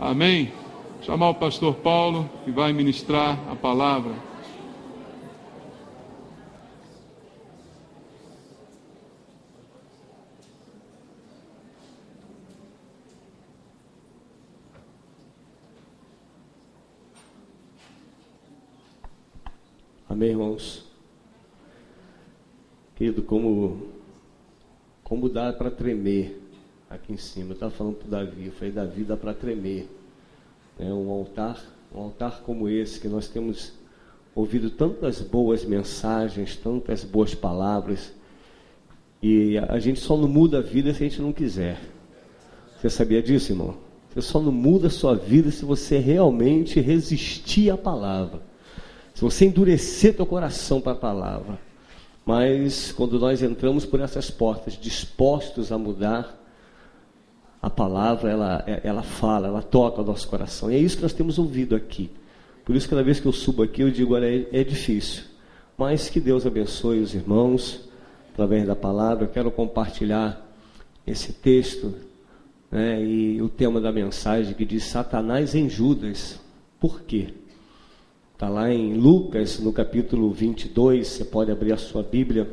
Amém? Chamar o pastor Paulo, que vai ministrar a palavra. Amém, irmãos? Querido, como dá para tremer aqui em cima? Eu estava falando para o Davi, eu falei, Davi, dá para tremer. Um altar como esse, que nós temos ouvido tantas boas mensagens, tantas boas palavras, e a gente só não muda a vida se a gente não quiser. Você sabia disso, irmão? Você só não muda a sua vida se você realmente resistir à palavra, se você endurecer teu coração para a palavra. Mas quando nós entramos por essas portas dispostos a mudar, a palavra ela fala, ela toca o nosso coração. E é isso que nós temos ouvido aqui. Por isso, cada vez que eu subo aqui, eu digo, olha, é difícil, mas que Deus abençoe os irmãos através da palavra. Eu quero compartilhar esse texto, e o tema da mensagem, que diz Satanás em Judas. Por quê? Está lá em Lucas, no capítulo 22, você pode abrir a sua Bíblia.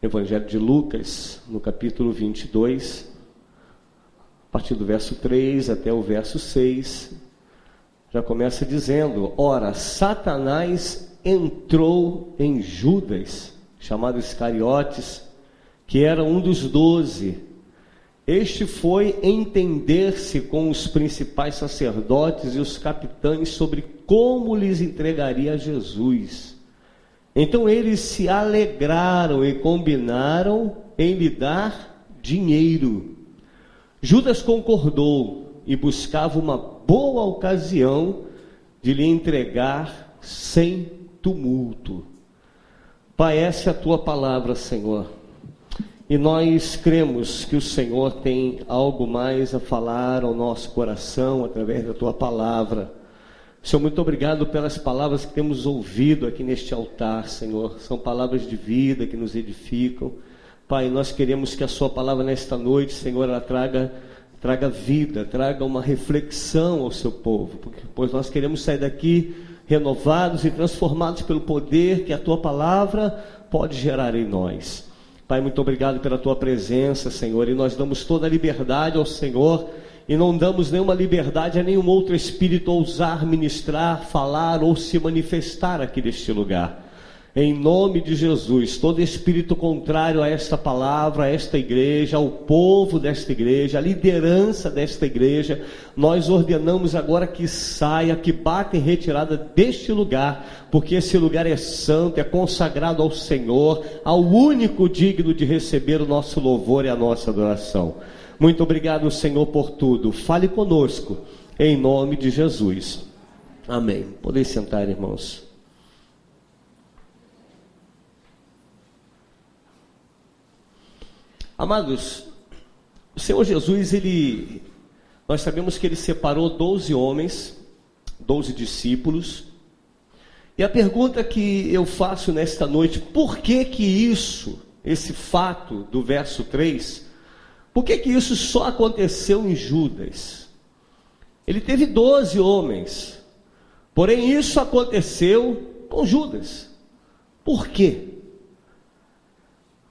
Evangelho de Lucas, no capítulo 22, a partir do verso 3 até o verso 6, já começa dizendo: Ora, Satanás entrou em Judas, chamado Iscariotes, que era um dos 12. Este foi entender-se com os principais sacerdotes e os capitães sobre como lhes entregaria a Jesus. Então eles se alegraram e combinaram em lhe dar dinheiro. Judas concordou e buscava uma boa ocasião de lhe entregar sem tumulto. Pai, essa é a tua palavra, Senhor. E nós cremos que o Senhor tem algo mais a falar ao nosso coração através da tua palavra. Senhor, muito obrigado pelas palavras que temos ouvido aqui neste altar, Senhor. São palavras de vida que nos edificam. Pai, nós queremos que a sua palavra nesta noite, Senhor, ela traga vida, traga uma reflexão ao seu povo, pois nós queremos sair daqui renovados e transformados pelo poder que a tua palavra pode gerar em nós. Pai, muito obrigado pela tua presença, Senhor, e nós damos toda a liberdade ao Senhor, e não damos nenhuma liberdade a nenhum outro espírito ousar ministrar, falar ou se manifestar aqui neste lugar. Em nome de Jesus, todo espírito contrário a esta palavra, a esta igreja, ao povo desta igreja, a liderança desta igreja, nós ordenamos agora que saia, que bata em retirada deste lugar, porque esse lugar é santo, é consagrado ao Senhor, ao único digno de receber o nosso louvor e a nossa adoração. Muito obrigado, Senhor, por tudo. Fale conosco, em nome de Jesus. Amém. Podem sentar, irmãos. Amados, o Senhor Jesus, nós sabemos que Ele separou 12 homens, 12 discípulos, e a pergunta que eu faço nesta noite, por que esse fato do verso 3, por que isso só aconteceu em Judas? Ele teve 12 homens, porém isso aconteceu com Judas. Por quê?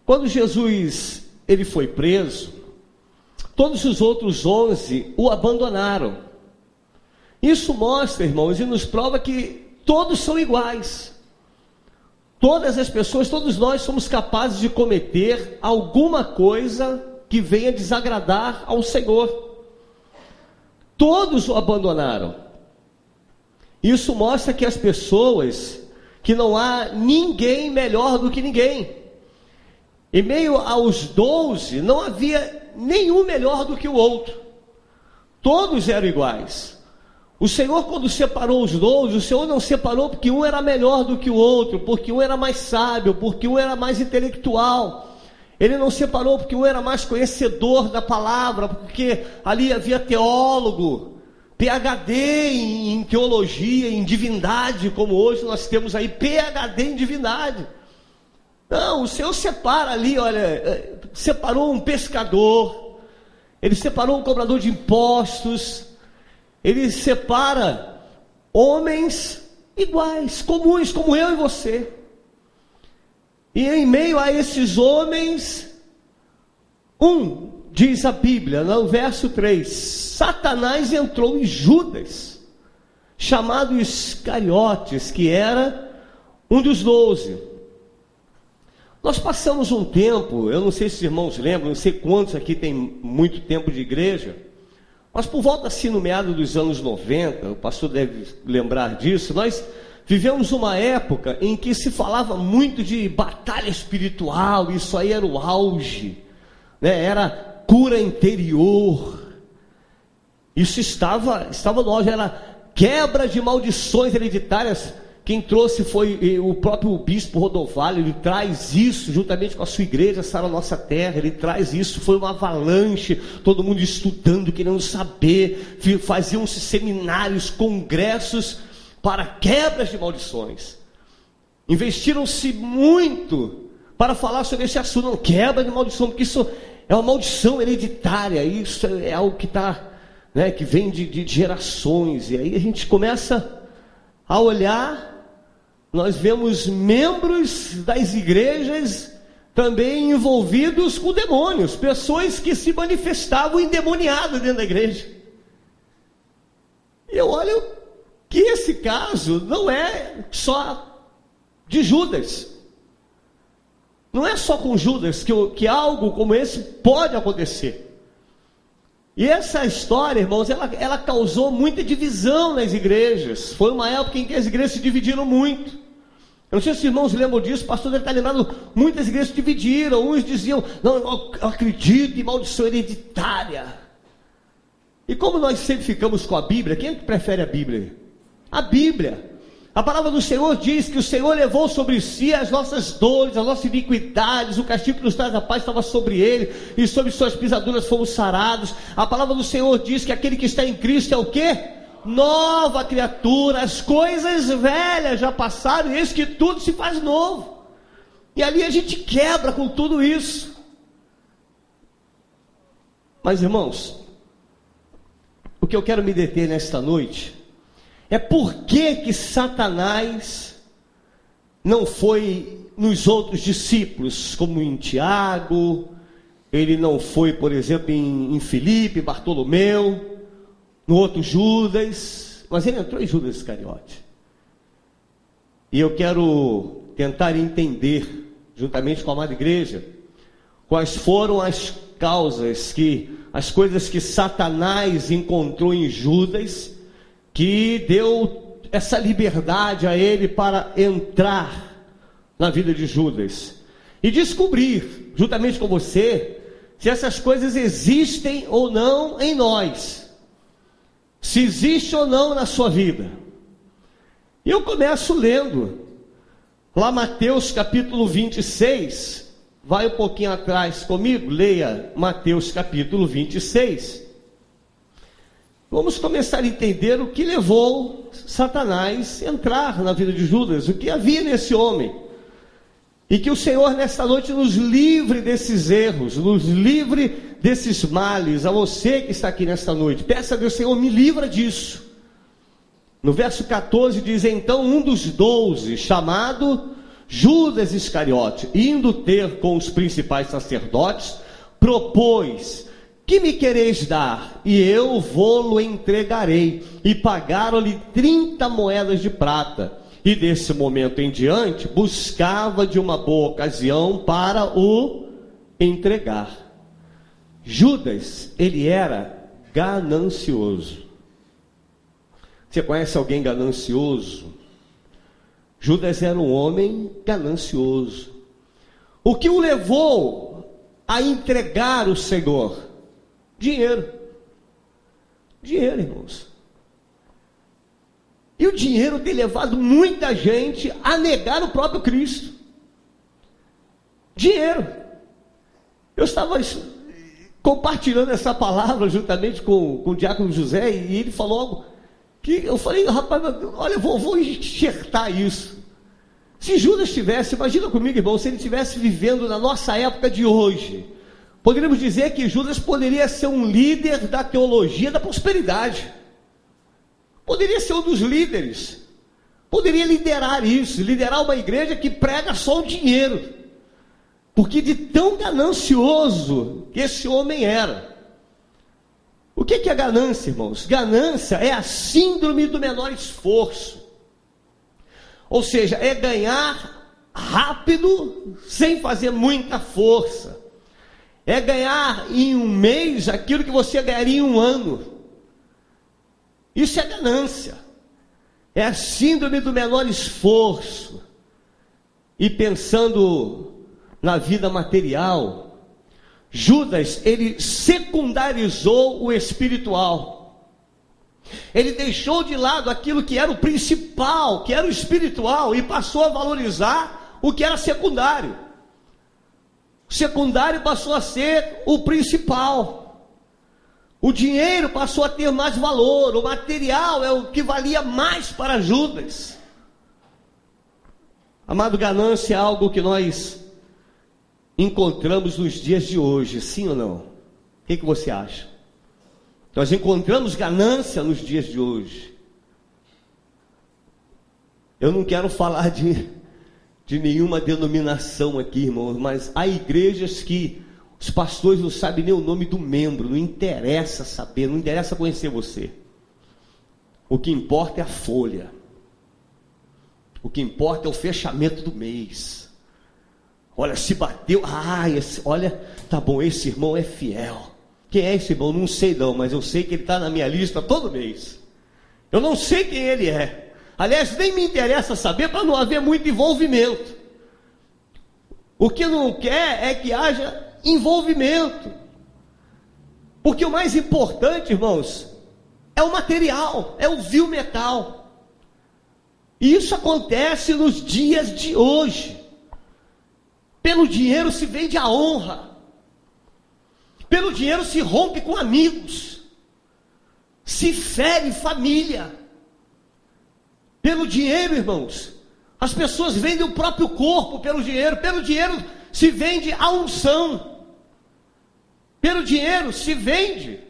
Quando Jesus ele foi preso, todos os outros 11 o abandonaram. Isso mostra, irmãos, e nos prova que todos são iguais. Todas as pessoas, todos nós somos capazes de cometer alguma coisa que venha desagradar ao Senhor. Todos o abandonaram. Isso mostra que as pessoas, que não há ninguém melhor do que ninguém. Em meio aos 12, não havia nenhum melhor do que o outro. Todos eram iguais. O Senhor, quando separou os 12, o Senhor não separou porque um era melhor do que o outro, porque um era mais sábio, porque um era mais intelectual. Ele não separou porque um era mais conhecedor da palavra, porque ali havia teólogo, PhD em teologia, em divindade, como hoje nós temos aí PhD em divindade. Não, o Senhor separa ali, olha, separou um pescador, Ele separou um cobrador de impostos. Ele separa homens iguais, comuns, como eu e você. E em meio a esses homens, diz a Bíblia, no verso 3, Satanás entrou em Judas, chamado Iscariotes, que era um dos 12. Nós passamos um tempo, eu não sei se os irmãos lembram, não sei quantos aqui tem muito tempo de igreja, mas por volta assim no meado dos anos 90, o pastor deve lembrar disso, nós vivemos uma época em que se falava muito de batalha espiritual, isso aí era o auge, né? Era cura interior, isso estava no auge, era quebra de maldições hereditárias. Quem trouxe foi o próprio bispo Rodovalho. Ele traz isso juntamente com a sua igreja, Sara Nossa Terra. Ele traz isso, foi uma avalanche, todo mundo estudando, querendo saber, faziam-se seminários, congressos para quebras de maldições. Investiram-se muito para falar sobre esse assunto, não, quebra de maldição, porque isso é uma maldição hereditária, isso é algo que está, né, que vem de gerações. E aí a gente começa a olhar, nós vemos membros das igrejas também envolvidos com demônios, pessoas que se manifestavam endemoniadas dentro da igreja. E eu olho que esse caso não é só de Judas, não é só com Judas que algo como esse pode acontecer. E essa história, irmãos, ela causou muita divisão nas igrejas. Foi uma época em que as igrejas se dividiram muito. Eu não sei se os irmãos lembram disso, o pastor deve estar lembrado, muitas igrejas se dividiram. Uns diziam, não, eu acredito em maldição hereditária. E como nós sempre ficamos com a Bíblia, quem é que prefere a Bíblia? A Bíblia. A palavra do Senhor diz que o Senhor levou sobre si as nossas dores, as nossas iniquidades, o castigo que nos traz a paz estava sobre ele, e sobre suas pisaduras fomos sarados. A palavra do Senhor diz que aquele que está em Cristo é o quê? Nova criatura, as coisas velhas já passaram, e eis que tudo se faz novo. E ali a gente quebra com tudo isso. Mas irmãos, o que eu quero me deter nesta noite é por que Satanás não foi nos outros discípulos, como em Tiago, ele não foi, por exemplo, em Filipe, Bartolomeu, no outro Judas, mas ele entrou em Judas Iscariote. E eu quero tentar entender, juntamente com a amada igreja, quais foram as causas, as coisas que Satanás encontrou em Judas, que deu essa liberdade a ele para entrar na vida de Judas e descobrir, juntamente com você, se essas coisas existem ou não em nós, se existe ou não na sua vida. E eu começo lendo lá Mateus capítulo 26, vai um pouquinho atrás comigo, leia Mateus capítulo 26. Vamos começar a entender o que levou Satanás a entrar na vida de Judas, o que havia nesse homem. E que o Senhor nesta noite nos livre desses erros, nos livre desses males. A você que está aqui nesta noite, peça a Deus, Senhor, me livra disso. No verso 14 diz, então um dos 12, chamado Judas Iscariote, indo ter com os principais sacerdotes, propôs, que me quereis dar? E eu vou-lo entregarei. E pagaram-lhe 30 moedas de prata. E desse momento em diante, buscava de uma boa ocasião para o entregar. Judas, ele era ganancioso. Você conhece alguém ganancioso? Judas era um homem ganancioso. O que o levou a entregar o Senhor? Dinheiro, irmãos. E o dinheiro tem levado muita gente a negar o próprio Cristo. Dinheiro. Eu estava compartilhando essa palavra juntamente com o diácono José, e ele falou algo que eu falei, rapaz, olha, eu vou enxertar isso. Se Judas tivesse, imagina comigo, irmão, se ele estivesse vivendo na nossa época de hoje, Poderíamos dizer que Judas poderia ser um líder da teologia da prosperidade. Poderia ser um dos líderes. Poderia liderar isso, liderar uma igreja que prega só o dinheiro. Porque de tão ganancioso que esse homem era. O que é ganância, irmãos? Ganância é a síndrome do menor esforço. Ou seja, é ganhar rápido, sem fazer muita força. É ganhar em um mês aquilo que você ganharia em um ano. Isso é ganância. É a síndrome do menor esforço. E pensando na vida material, Judas, ele secundarizou o espiritual. Ele deixou de lado aquilo que era o principal, que era o espiritual, e passou a valorizar o que era secundário. O secundário passou a ser o principal. O dinheiro passou a ter mais valor, o material é o que valia mais para Judas. Amado, ganância é algo que nós encontramos nos dias de hoje, sim ou não? O que você acha? Nós encontramos ganância nos dias de hoje. Eu não quero falar de nenhuma denominação aqui, irmãos, mas há igrejas que os pastores não sabem nem o nome do membro, não interessa saber, não interessa conhecer você. O que importa é a folha. O que importa é o fechamento do mês. Olha, se bateu, olha, tá bom, esse irmão é fiel. Quem é esse irmão? Não sei não, mas eu sei que ele está na minha lista todo mês. Eu não sei quem ele é. Aliás, nem me interessa saber para não haver muito envolvimento. O que não quer é que haja envolvimento. Porque o mais importante, irmãos, é o material, é o vil metal. E isso acontece nos dias de hoje. Pelo dinheiro se vende a honra. Pelo dinheiro se rompe com amigos. Se fere família. Pelo dinheiro, irmãos, as pessoas vendem o próprio corpo pelo dinheiro. Pelo dinheiro se vende a unção. Pelo dinheiro se vende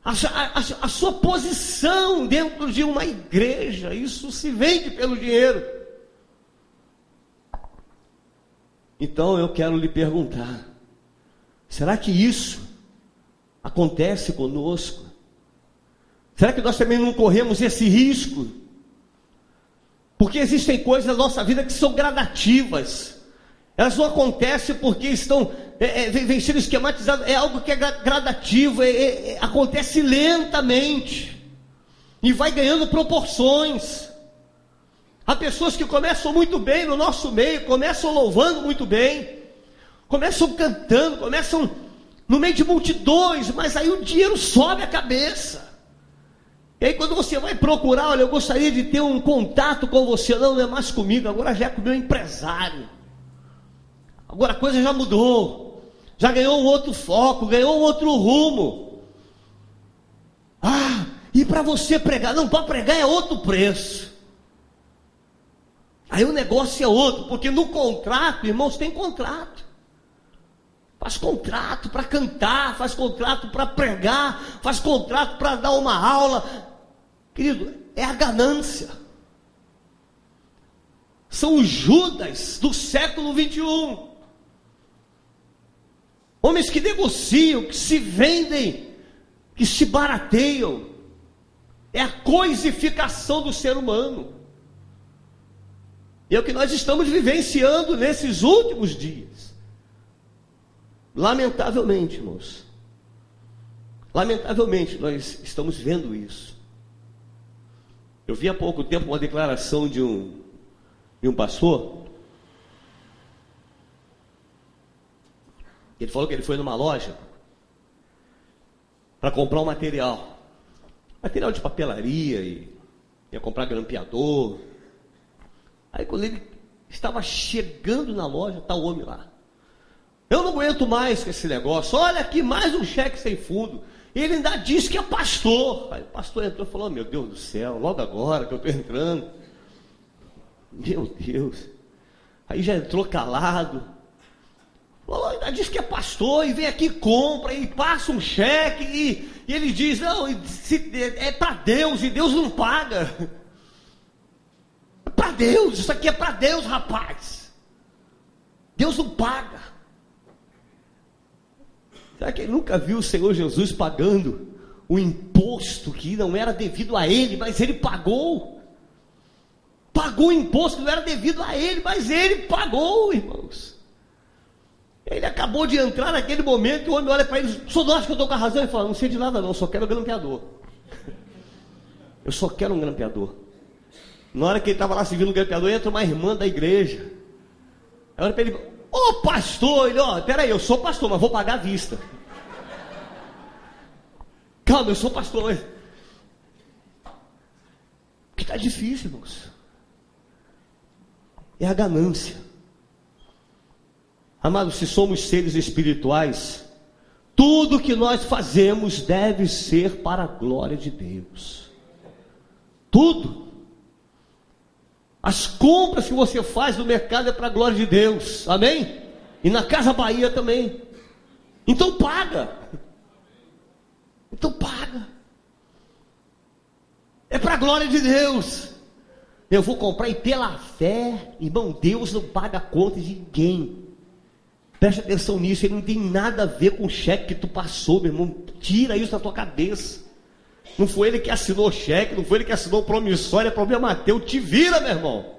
a sua posição dentro de uma igreja. Isso se vende pelo dinheiro. Então eu quero lhe perguntar, será que isso acontece conosco? Será que nós também não corremos esse risco? Porque existem coisas na nossa vida que são gradativas. Elas não acontecem porque estão vem sendo esquematizadas. É algo que é gradativo, acontece lentamente e vai ganhando proporções. Há pessoas que começam muito bem no nosso meio, começam louvando muito bem, começam cantando, começam no meio de multidões, mas aí o dinheiro sobe a cabeça. E aí quando você vai procurar, olha, eu gostaria de ter um contato com você, não é mais comigo, agora já é com o meu empresário. Agora a coisa já mudou, já ganhou um outro foco, ganhou um outro rumo. E para você pregar, não, para pregar é outro preço. Aí o negócio é outro, porque no contrato, irmãos, tem contrato. Faz contrato para cantar, faz contrato para pregar, faz contrato para dar uma aula. Querido, é a ganância. São os Judas do século 21. Homens que negociam, que se vendem, que se barateiam. É a coisificação do ser humano. E é o que nós estamos vivenciando nesses últimos dias. Lamentavelmente, irmãos. Lamentavelmente, nós estamos vendo isso. Eu vi há pouco tempo uma declaração de um pastor. Ele falou que ele foi numa loja para comprar um material de papelaria, e ia comprar grampeador. Aí quando ele estava chegando na loja, está o homem lá. Eu não aguento mais com esse negócio. Olha aqui, mais um cheque sem fundo. E ele ainda disse que é pastor. Aí o pastor entrou e falou, meu Deus do céu, logo agora que eu estou entrando. Meu Deus. Aí já entrou calado. Ainda diz que é pastor e vem aqui, compra e passa um cheque e ele diz, não, é para Deus e Deus não paga. É para Deus, isso aqui é para Deus, rapaz. Deus não paga. Será que ele nunca viu o Senhor Jesus pagando o imposto que não era devido a ele, mas ele pagou? Pagou o imposto que não era devido a ele, mas ele pagou, irmãos. Ele acabou de entrar naquele momento e o homem olha para ele, o senhor não acha que eu estou com a razão? Ele fala, não sei de nada não, só quero um grampeador. Eu só quero um grampeador. Na hora que ele estava lá servindo o grampeador, entra uma irmã da igreja. Aí olha para ele, ô pastor, ele, peraí, eu sou pastor, mas vou pagar à vista. Calma, eu sou pastor. Porque está difícil, irmãos. É a ganância. Amados, se somos seres espirituais, tudo que nós fazemos deve ser para a glória de Deus. Tudo. As compras que você faz no mercado é para a glória de Deus. Amém? E na Casa Bahia também. Então paga. Então paga. É para a glória de Deus. Eu vou comprar e pela fé, irmão, Deus não paga a conta de ninguém. Preste atenção nisso, ele não tem nada a ver com o cheque que tu passou, meu irmão. Tira isso da tua cabeça. Não foi ele que assinou o cheque, não foi ele que assinou o promissório, é problema teu. Te vira, meu irmão.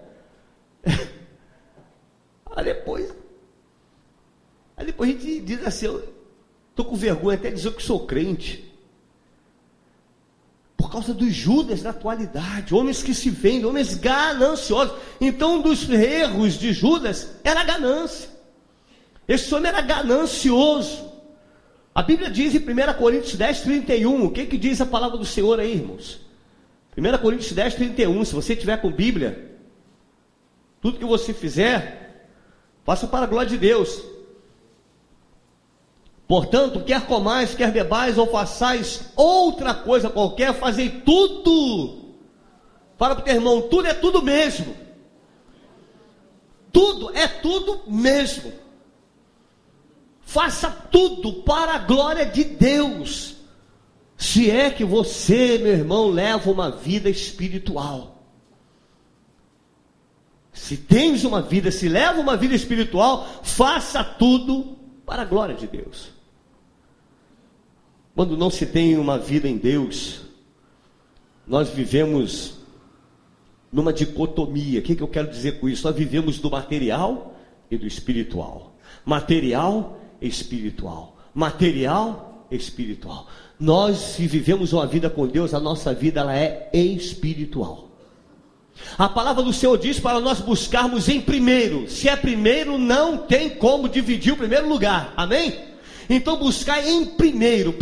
Aí depois a gente diz assim, eu estou com vergonha até de dizer que sou crente. Por causa dos Judas da atualidade, homens que se vendem, homens gananciosos. Então um dos erros de Judas era a ganância. Esse homem era ganancioso. A Bíblia diz em 1 Coríntios 10, 31, o que diz a palavra do Senhor aí, irmãos? 1 Coríntios 10, 31, se você tiver com Bíblia, tudo que você fizer, faça para a glória de Deus. Portanto, quer comais, quer bebais, ou façais outra coisa qualquer, fazei tudo. Fala para o teu irmão, tudo é tudo mesmo. Tudo é tudo mesmo. Faça tudo para a glória de Deus. Se é que você, meu irmão, leva uma vida espiritual. Se tens uma vida, se leva uma vida espiritual, faça tudo para a glória de Deus. Quando não se tem uma vida em Deus, nós vivemos numa dicotomia. O que eu quero dizer com isso? Nós vivemos do material e do espiritual. Material espiritual, material espiritual. Nós, se vivemos uma vida com Deus, a nossa vida ela é espiritual. A palavra do Senhor diz para nós buscarmos em primeiro. Se é primeiro, não tem como dividir o primeiro lugar. Amém? Então buscar em primeiro,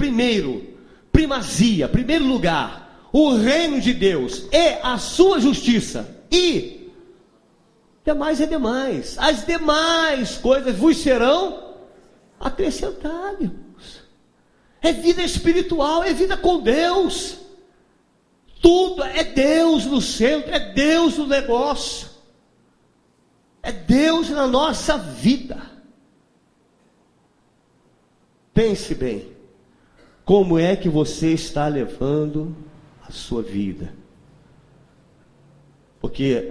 primazia, primeiro lugar, o reino de Deus e a sua justiça, e demais é demais. As demais coisas vos serão acrescentados. É vida espiritual, é vida com Deus. Tudo é Deus no centro, é Deus no negócio, é Deus na nossa vida. Pense bem, como é que você está levando a sua vida? Porque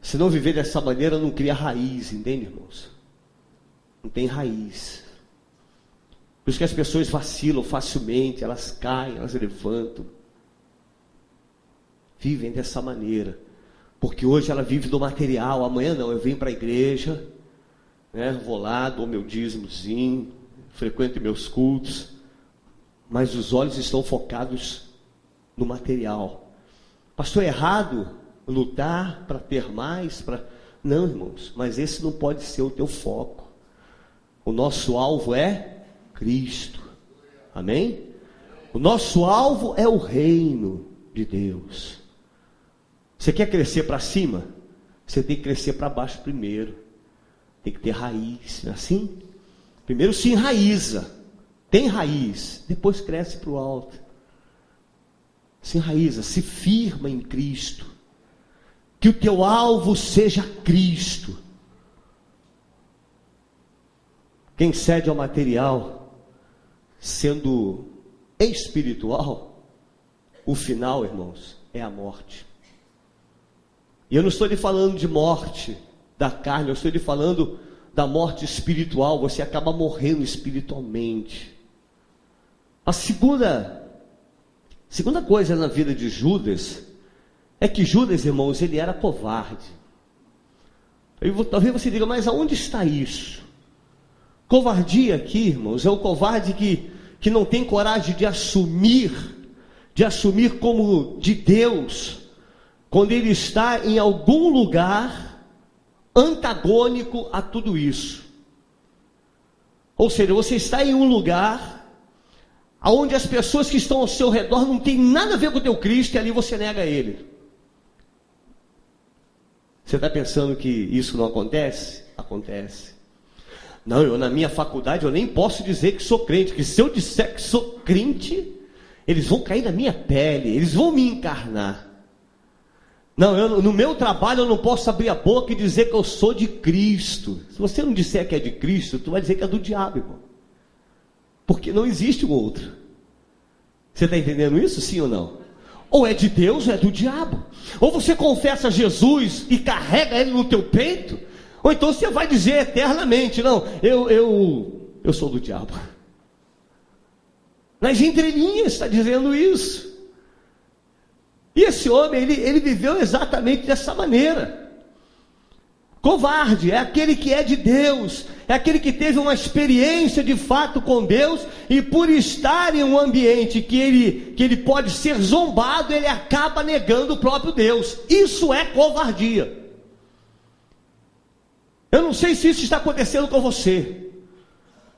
se não viver dessa maneira, não cria raiz, entende, irmãos? Não tem raiz. Por isso que as pessoas vacilam facilmente, elas caem, elas levantam. Vivem dessa maneira. Porque hoje ela vive do material, amanhã não, eu venho para a igreja, né, vou lá, dou meu dízimozinho, frequento meus cultos, mas os olhos estão focados no material. Pastor, é errado lutar para ter mais? Não, irmãos, mas esse não pode ser o teu foco. O nosso alvo é Cristo. Amém? O nosso alvo é o reino de Deus. Você quer crescer para cima? Você tem que crescer para baixo primeiro. Tem que ter raiz, não é assim? Primeiro se enraiza. Tem raiz, depois cresce para o alto. Se enraiza, se firma em Cristo. Que o teu alvo seja Cristo. Quem cede ao material, sendo espiritual, o final, irmãos, é a morte. E eu não estou lhe falando de morte da carne, eu estou lhe falando da morte espiritual. Você acaba morrendo espiritualmente. A segunda coisa na vida de Judas é que Judas, irmãos, ele era covarde. Talvez você diga, mas aonde está isso? Covardia aqui, irmãos, é o covarde que não tem coragem de assumir como de Deus, quando ele está em algum lugar antagônico a tudo isso. Ou seja, você está em um lugar onde as pessoas que estão ao seu redor não tem nada a ver com o teu Cristo, e ali você nega ele. Você está pensando que isso não acontece? Acontece. Não, eu na minha faculdade eu nem posso dizer que sou crente, que se eu disser que sou crente, eles vão cair na minha pele, eles vão me encarnar. Não, no meu trabalho eu não posso abrir a boca e dizer que eu sou de Cristo. Se você não disser que é de Cristo, tu vai dizer que é do diabo, irmão. Porque não existe um outro. Você está entendendo isso, sim ou não? Ou é de Deus ou é do diabo. Ou você confessa Jesus e carrega ele no teu peito, ou então você vai dizer eternamente, não, eu sou do diabo. Nas entrelinhas está dizendo isso. E esse homem, ele viveu exatamente dessa maneira. Covarde é aquele que é de Deus, é aquele que teve uma experiência de fato com Deus, e por estar em um ambiente que ele pode ser zombado, ele acaba negando o próprio Deus. Isso é covardia. Eu não sei se isso está acontecendo com você.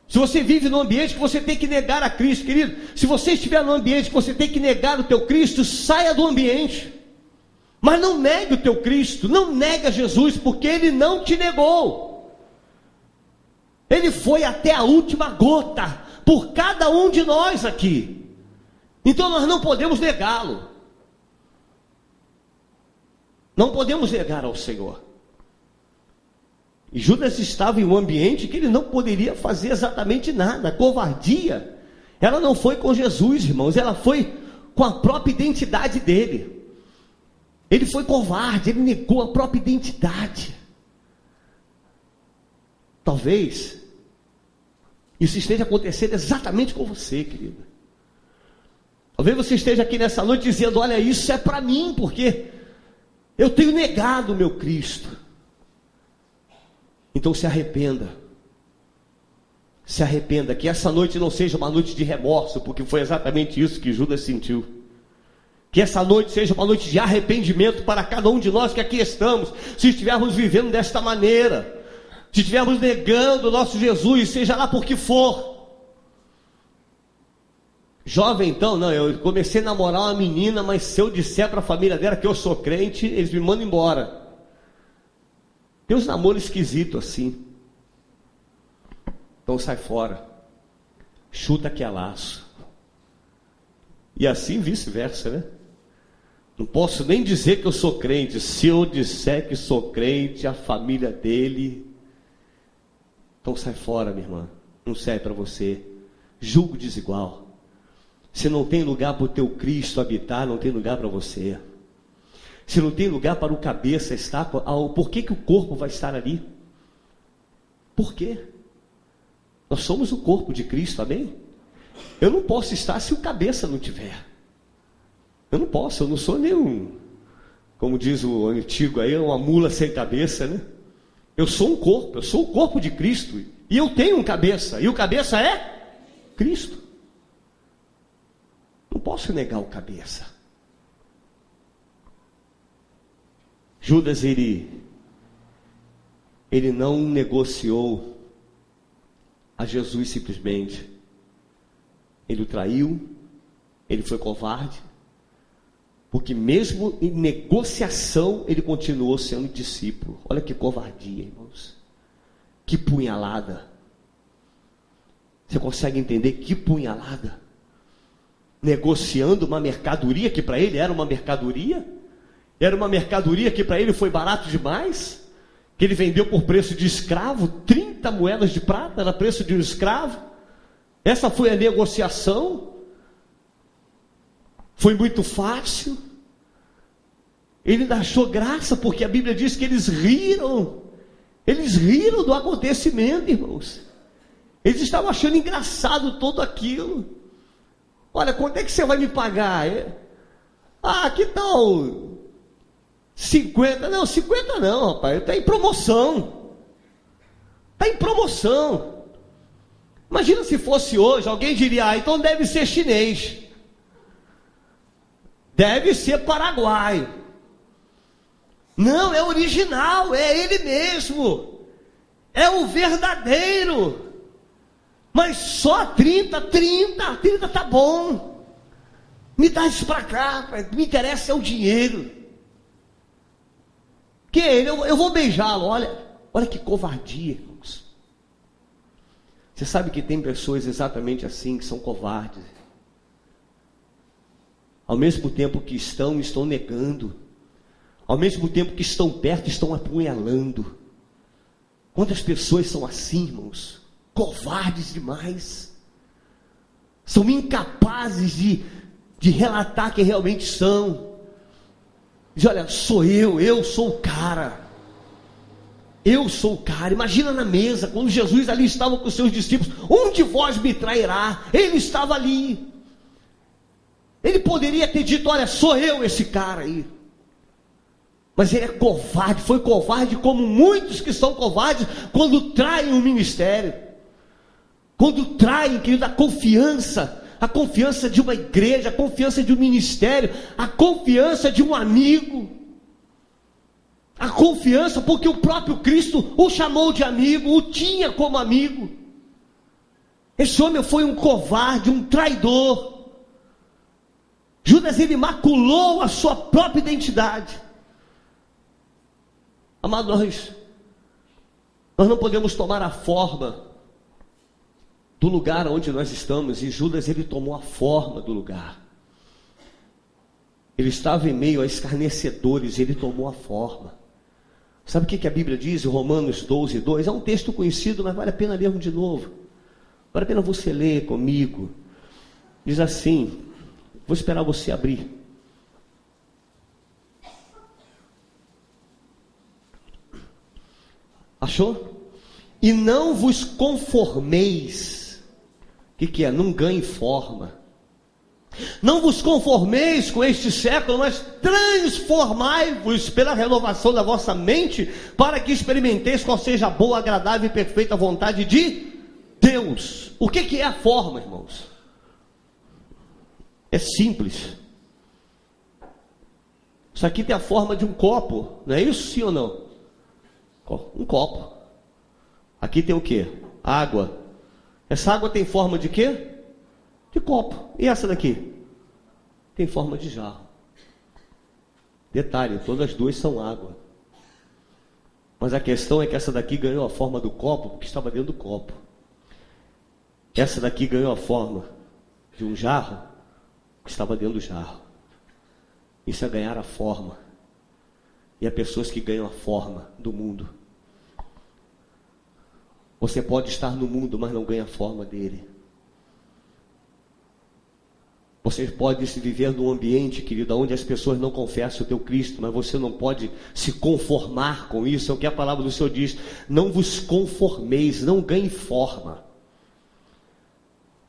Se você vive num ambiente que você tem que negar a Cristo, querido, se você estiver num ambiente que você tem que negar o teu Cristo, saia do ambiente. Mas não negue o teu Cristo, não negue a Jesus, porque Ele não te negou. Ele foi até a última gota, por cada um de nós aqui. Então nós não podemos negá-lo. Não podemos negar ao Senhor. E Judas estava em um ambiente que ele não poderia fazer exatamente nada. A covardia, ela não foi com Jesus, irmãos, ela foi com a própria identidade dele. Ele foi covarde, ele negou a própria identidade. Talvez isso esteja acontecendo exatamente com você, querida. Talvez você esteja aqui nessa noite dizendo, olha, isso é para mim, porque eu tenho negado o meu Cristo. Então se arrependa. Se arrependa, que essa noite não seja uma noite de remorso, porque foi exatamente isso que Judas sentiu. Que essa noite seja uma noite de arrependimento para cada um de nós que aqui estamos, se estivermos vivendo desta maneira, se estivermos negando o nosso Jesus, seja lá por que for. Jovem então, não, eu comecei a namorar uma menina, mas se eu disser para a família dela que eu sou crente, eles me mandam embora. Tem uns namoros esquisitos assim. Então sai fora. Chuta que é laço. E assim vice-versa, né? Não posso nem dizer que eu sou crente. Se eu disser que sou crente, a família dele... Então sai fora, minha irmã. Não serve para você. Julgo desigual. Se não tem lugar para o teu Cristo habitar, não tem lugar para você. Se não tem lugar para o cabeça estar, por que o corpo vai estar ali? Por quê? Nós somos o corpo de Cristo, amém? Eu não posso estar se o cabeça não tiver. Eu não posso, eu não sou nenhum, como diz o antigo aí, uma mula sem cabeça, né? Eu sou um corpo, eu sou o corpo de Cristo, e eu tenho um cabeça, e o cabeça é Cristo. Não posso negar o cabeça. Judas, ele não negociou a Jesus simplesmente. Ele o traiu, ele foi covarde, porque mesmo em negociação, ele continuou sendo discípulo. Olha que covardia, irmãos. Que punhalada. Você consegue entender que punhalada? Negociando uma mercadoria que para ele era uma mercadoria? Era uma mercadoria que para ele foi barato demais? que ele vendeu por preço de escravo, 30 moedas de prata, era preço de um escravo. Essa foi a negociação. Foi muito fácil. Ele ainda achou graça, porque a Bíblia diz que eles riram do acontecimento, irmãos. Eles estavam achando engraçado tudo aquilo. Olha, quanto é que você vai me pagar? Que tal 50? Não, 50 não, rapaz, está em promoção. Está em promoção. Imagina se fosse hoje, alguém diria, então deve ser chinês. Deve ser paraguaio. Não, é original, é ele mesmo. É o verdadeiro. Mas só 30 tá bom. Me dá isso para cá, me interessa é o dinheiro. Que eu vou beijá-lo. Olha que covardia, irmãos. Você sabe que tem pessoas exatamente assim, que são covardes. Ao mesmo tempo que estão negando. Ao mesmo tempo que estão perto, estão apunhalando. Quantas pessoas são assim, irmãos? Covardes demais. São incapazes de relatar quem realmente são. Diz, olha, eu sou o cara. Eu sou o cara. Imagina na mesa, quando Jesus ali estava com os seus discípulos, um de vós me trairá. Ele estava ali. Ele poderia ter dito, olha, sou eu esse cara aí. Mas ele é covarde, foi covarde como muitos que são covardes quando traem o ministério. Quando traem, querido, a confiança de uma igreja, a confiança de um ministério, a confiança de um amigo. A confiança porque o próprio Cristo o chamou de amigo, o tinha como amigo. Esse homem foi um covarde, um traidor. Judas, ele maculou a sua própria identidade. Amado, nós não podemos tomar a forma do lugar onde nós estamos, e Judas, ele tomou a forma do lugar. Ele estava em meio a escarnecedores, ele tomou a forma. Sabe o que a Bíblia diz em Romanos 12:2? É um texto conhecido, mas vale a pena lermos de novo. Vale a pena você ler comigo. Diz assim, vou esperar você abrir. Achou? E não vos conformeis. O que é? Não ganhe forma. Não vos conformeis com este século, mas transformai-vos pela renovação da vossa mente, para que experimenteis qual seja a boa, agradável e perfeita vontade de Deus. O que é a forma, irmãos? É simples. Isso aqui tem a forma de um copo, não é isso, sim ou não? Um copo. Aqui tem o que? Água. Essa água tem forma de quê? De copo. E essa daqui? Tem forma de jarro. Detalhe, todas as duas são água. Mas a questão é que essa daqui ganhou a forma do copo porque estava dentro do copo. Essa daqui ganhou a forma de um jarro que estava dentro do jarro. Isso é ganhar a forma. E há pessoas que ganham a forma do mundo. Você pode estar no mundo, mas não ganha a forma dele. Você pode se viver num ambiente, querido, onde as pessoas não confessam o teu Cristo, mas você não pode se conformar com isso. É o que a palavra do Senhor diz. Não vos conformeis, não ganhe forma.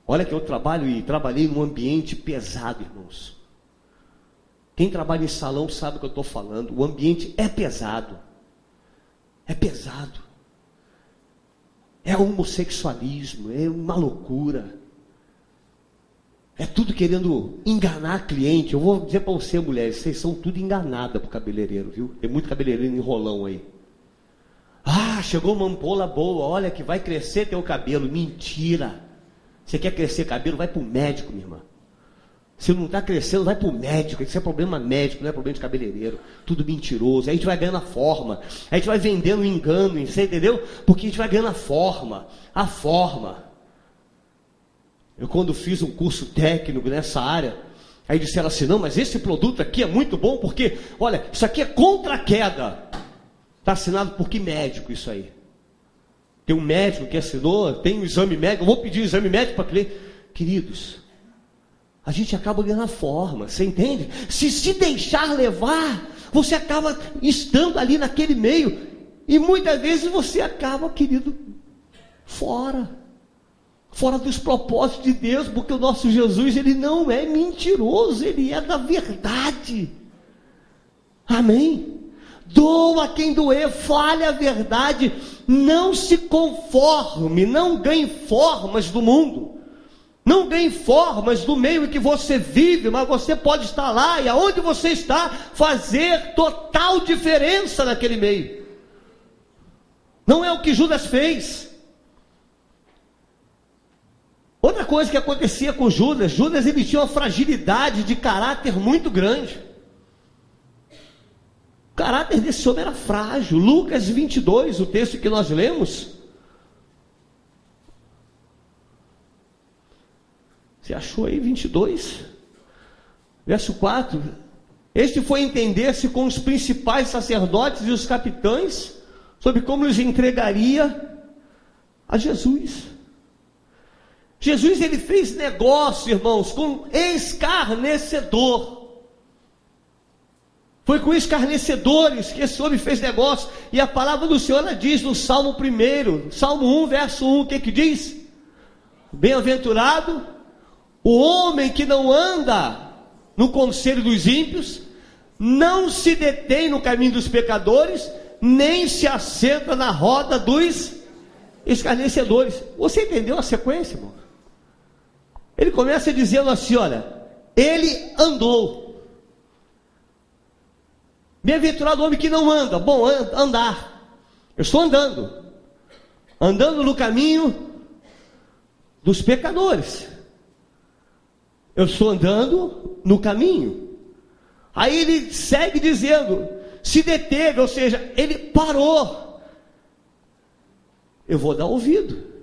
Olha que eu trabalhei num ambiente pesado, irmãos. Quem trabalha em salão sabe o que eu estou falando. O ambiente é pesado. É pesado. É homossexualismo, é uma loucura. É tudo querendo enganar cliente. Eu vou dizer para você, mulheres, vocês são tudo enganadas pro cabeleireiro, viu? Tem muito cabeleireiro enrolão aí. Chegou uma ampola boa, olha que vai crescer teu cabelo. Mentira. Você quer crescer cabelo? Vai pro médico, minha irmã. Se não está crescendo, vai para o médico. Isso é problema médico, não é problema de cabeleireiro. Tudo mentiroso. Aí a gente vai ganhando a forma. Aí a gente vai vendendo o engano, você entendeu? Porque a gente vai ganhando a forma. A forma. Eu quando fiz um curso técnico nessa área, aí disseram assim, não, mas esse produto aqui é muito bom porque, olha, isso aqui é contra a queda. Está assinado por que médico isso aí? Tem um médico que assinou, tem um exame médico, eu vou pedir um exame médico para crer. Queridos, a gente acaba ganhando a forma, você entende? Se deixar levar, você acaba estando ali naquele meio, e muitas vezes você acaba, querido, fora dos propósitos de Deus, porque o nosso Jesus, ele não é mentiroso, ele é da verdade. Amém? Doa quem doer, fale a verdade, não se conforme, não ganhe formas do mundo, não ganhe formas do meio em que você vive, mas você pode estar lá, e aonde você está, fazer total diferença naquele meio. Não é o que Judas fez. Outra coisa que acontecia com Judas, ele tinha uma fragilidade de caráter muito grande. O caráter desse homem era frágil. Lucas 22, o texto que nós lemos. Você achou aí 22? Verso 4. Este foi entender-se com os principais sacerdotes e os capitães sobre como os entregaria a Jesus. Jesus, ele fez negócio, irmãos, com escarnecedor. Foi com escarnecedores que esse homem fez negócio. E a palavra do Senhor, ela diz no Salmo 1, Salmo 1, verso 1, o que diz? Bem-aventurado o homem que não anda no conselho dos ímpios, não se detém no caminho dos pecadores, nem se assenta na roda dos escarnecedores. Você entendeu a sequência, irmão? Ele começa dizendo assim, olha, ele andou. Bem-aventurado o homem que não anda. Bom, andar. Eu estou andando. Andando no caminho dos pecadores. Eu estou andando no caminho. Aí ele segue dizendo, se deteve, ou seja, ele parou. Eu vou dar ouvido.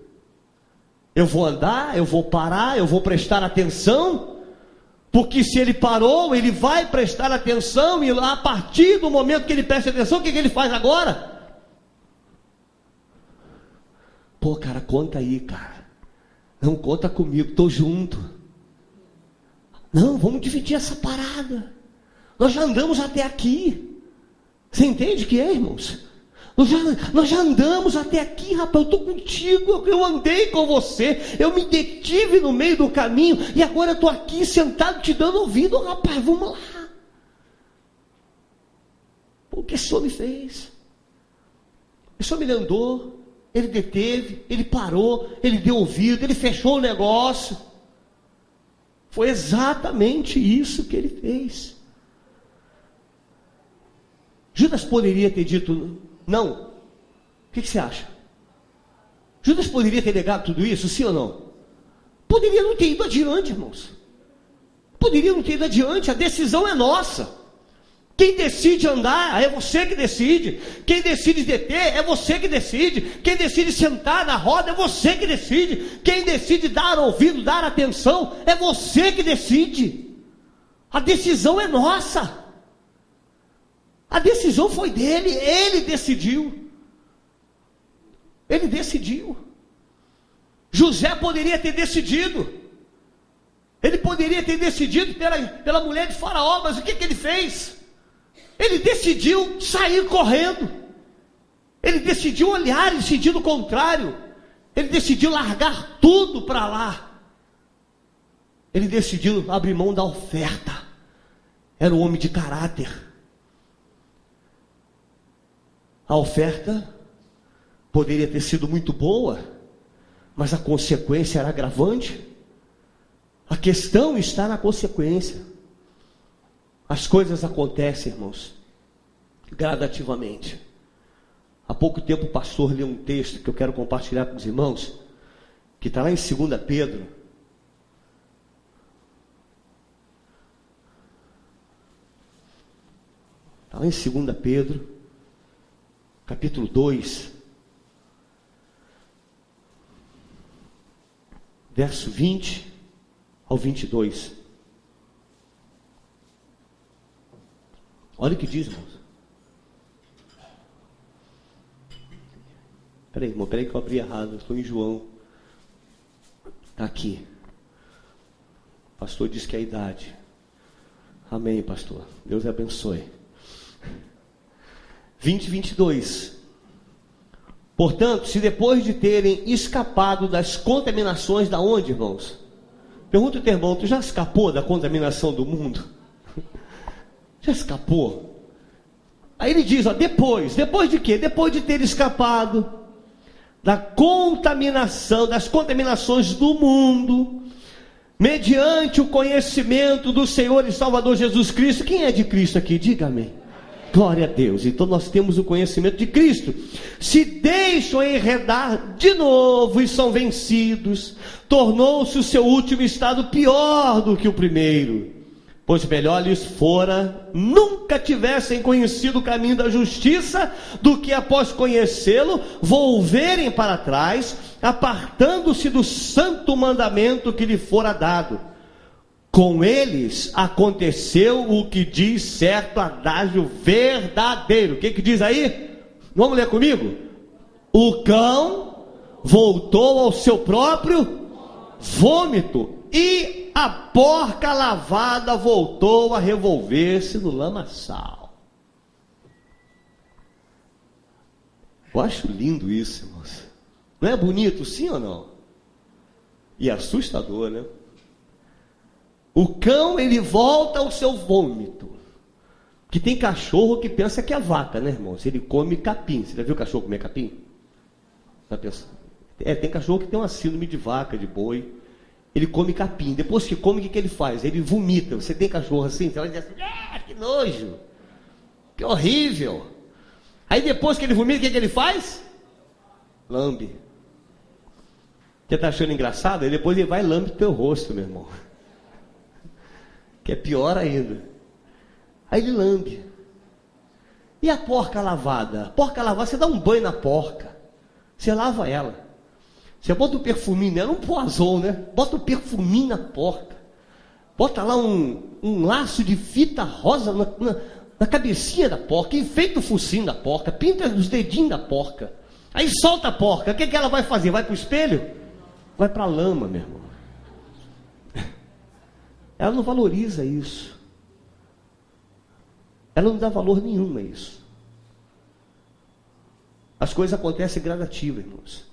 Eu vou andar, eu vou parar, eu vou prestar atenção. Porque se ele parou, ele vai prestar atenção, e a partir do momento que ele presta atenção, o que ele faz agora? Pô, cara, conta aí, cara. Não, conta comigo, estou junto. Não, vamos dividir essa parada. Nós já andamos até aqui. Você entende o que é, irmãos? Nós já andamos até aqui, rapaz, eu estou contigo, eu andei com você, eu me detive no meio do caminho, e agora eu estou aqui sentado te dando ouvido, rapaz, vamos lá. O que esse homem fez? Esse homem, ele andou, ele deteve, ele parou, ele deu ouvido, ele fechou o negócio. Foi exatamente isso que ele fez. Judas poderia ter dito não. O que você acha? Judas poderia ter negado tudo isso, sim ou não? Poderia não ter ido adiante, irmãos. Poderia não ter ido adiante, a decisão é nossa. Quem decide andar, é você que decide. Quem decide deter, é você que decide. Quem decide sentar na roda, é você que decide. Quem decide dar ouvido, dar atenção, é você que decide. A decisão é nossa. A decisão foi dele, ele decidiu. Ele decidiu. José poderia ter decidido. Ele poderia ter decidido pela mulher de Faraó, mas o que ele fez? Ele decidiu sair correndo. Ele decidiu olhar em sentido contrário. Ele decidiu largar tudo para lá. Ele decidiu abrir mão da oferta. Era um homem de caráter. A oferta poderia ter sido muito boa, mas a consequência era agravante. A questão está na consequência. As coisas acontecem, irmãos, gradativamente. Há pouco tempo o pastor leu um texto que eu quero compartilhar com os irmãos, que está lá em 2 Pedro. Está lá em 2 Pedro, capítulo 2, verso 20 ao 22. Olha o que diz, irmãos. Peraí, irmão, peraí que eu abri errado. Eu estou em João. Está aqui. O pastor disse que é a idade. Amém, pastor. Deus abençoe. 22. Portanto, se depois de terem escapado das contaminações da onde, irmãos? Pergunta o teu irmão, tu já escapou da contaminação do mundo? Já escapou? Aí ele diz, ó, depois de quê? Depois de ter escapado da contaminação, das contaminações do mundo, mediante o conhecimento do Senhor e Salvador Jesus Cristo. Quem é de Cristo aqui? Diga amém. Glória a Deus. Então nós temos o conhecimento de Cristo. Se deixam enredar de novo e são vencidos, tornou-se o seu último estado pior do que o primeiro. Pois melhor lhes fora nunca tivessem conhecido o caminho da justiça, do que após conhecê-lo, volverem para trás, apartando-se do santo mandamento que lhe fora dado. Com eles aconteceu o que diz certo adágio verdadeiro. O que diz aí? Vamos ler comigo? O cão voltou ao seu próprio vômito, e a porca lavada voltou a revolver-se no lamaçal. Eu acho lindo isso, irmãos. Não é bonito, sim ou não? E assustador, né? O cão, ele volta ao seu vômito. Que tem cachorro que pensa que é vaca, né, irmãos? Ele come capim. Você já viu cachorro comer capim? Já pensa? Tem cachorro que tem uma síndrome de vaca, de boi. Ele come capim. Depois que come, o que ele faz? Ele vomita. Você tem cachorro assim? Você vai dizer assim, que nojo, que horrível. Aí depois que ele vomita, o que ele faz? Lambe. Você está achando engraçado? Aí depois ele vai e lambe o teu rosto, meu irmão. Que é pior ainda. Aí ele lambe. E a porca lavada? A porca lavada, você dá um banho na porca. Você lava ela. Você bota o perfuminho nela, um poazol, né? Bota o perfuminho na porca. Bota lá um laço de fita rosa na cabecinha da porca. Enfeita o focinho da porca. Pinta os dedinhos da porca. Aí solta a porca. O que ela vai fazer? Vai para o espelho? Vai para a lama, meu irmão. Ela não valoriza isso. Ela não dá valor nenhum a isso. As coisas acontecem gradativas, irmãos.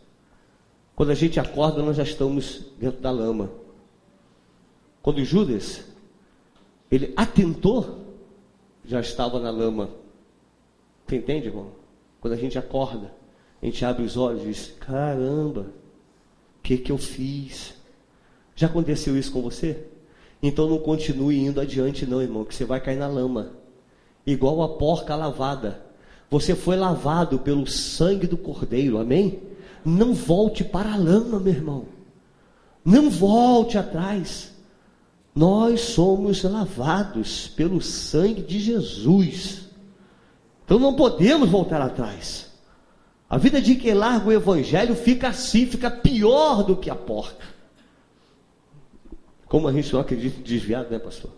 Quando a gente acorda, nós já estamos dentro da lama. Quando Judas, ele atentou, já estava na lama. Você entende, irmão? Quando a gente acorda, a gente abre os olhos e diz, caramba, o que eu fiz? Já aconteceu isso com você? Então não continue indo adiante não, irmão, que você vai cair na lama. Igual a porca lavada. Você foi lavado pelo sangue do Cordeiro, amém? Não volte para a lama, meu irmão. Não volte atrás. Nós somos lavados pelo sangue de Jesus. Então não podemos voltar atrás. A vida de quem larga o evangelho fica assim, fica pior do que a porca. Como a gente não acredita em desviado, né, pastor?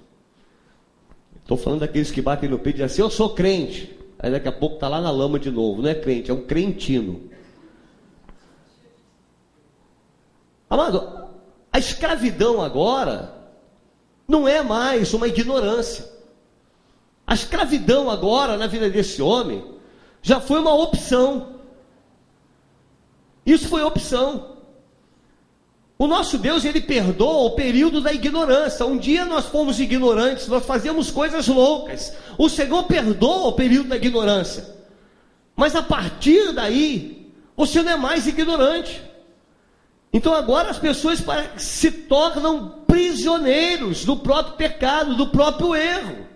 Estou falando daqueles que batem no peito e dizem assim, eu sou crente. Aí daqui a pouco está lá na lama de novo. Não é crente, é um crentino. Amado, a escravidão agora não é mais uma ignorância. A escravidão agora na vida desse homem já foi uma opção. Isso foi opção. O nosso Deus, ele perdoa o período da ignorância. Um dia nós fomos ignorantes, nós fazíamos coisas loucas. O Senhor perdoa o período da ignorância. Mas a partir daí, você não é mais ignorante. Então agora as pessoas se tornam prisioneiros do próprio pecado, do próprio erro.